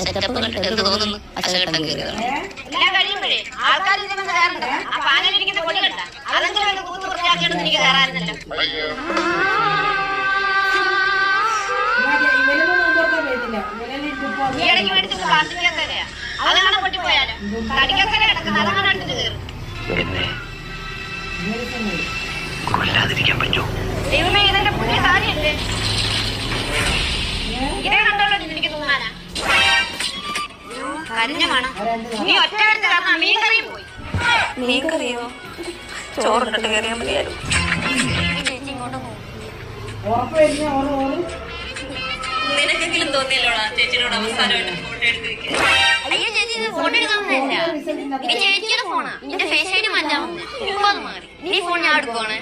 Setup കണ്ടിട്ട് എന്ത് തോന്നുന്നു? അച്ചകെട്ടം കയറിയതാണ്. എല്ലാം കഴിയുമ്പോഴേ ആൾക്കാർ ഇതിനൊന്ന് കയറണ്ട. ആ പാനലിരിക്കുന്ന പൊടി കണ്ട അതെങ്കിലും ഒന്ന് കൂത്ത് വൃത്തിയാക്കിയോണ്ട് എനിക്ക് കയറാറുണ്ടല്ലോ. ഈ ഇടയ്ക്ക് മേടിച്ചത് പ്ലാസ്റ്റിക് കസേരയാ. അതങ്ങനെ പൊട്ടിപ്പോയാലോ? തടിക്കസേര കിടക്കുന്നത് അതങ്ങനെ അടുത്ത് കയറും. എന്നെ കൊല്ലാതിരിക്കാൻ പറ്റൂ? ദൈവമേ, ഇതെന്റെ പുതിയ സാരിയല്ലേ? ഇതേ കണ്ടോളൂ എനിക്ക് തോന്നാനാ. കരിഞ്ഞ വേണം. നീ ഒറ്റ എടുത്ത് കാരണം മീൻ കറിയും പോയി. മീൻ കറിയോ? ചോറിട്ടിട്ട് കയറിയാൽ മതിയായിരുന്നു. ചേച്ചി ഇങ്ങോട്ട് പോകും. നിനക്കെങ്കിലും തോന്നിയല്ലോടാ ചേച്ചിയോട് അവസാനമായിട്ട് ഫോട്ടോ എടുത്ത് വെക്കാൻ? അയ്യോ ചേച്ചി, ഇത് ഫോട്ടോ എടുക്കാമെന്നല്ല. ഇത് ചേച്ചിയുടെ ഫോണാ. എന്റെ ഫേസ് ഐഡി മാറ്റാമെന്ന്. ഇപ്പൊ അത് മാറി. നീ ഫോൺ ഞാൻ എടുക്കുവാണ്.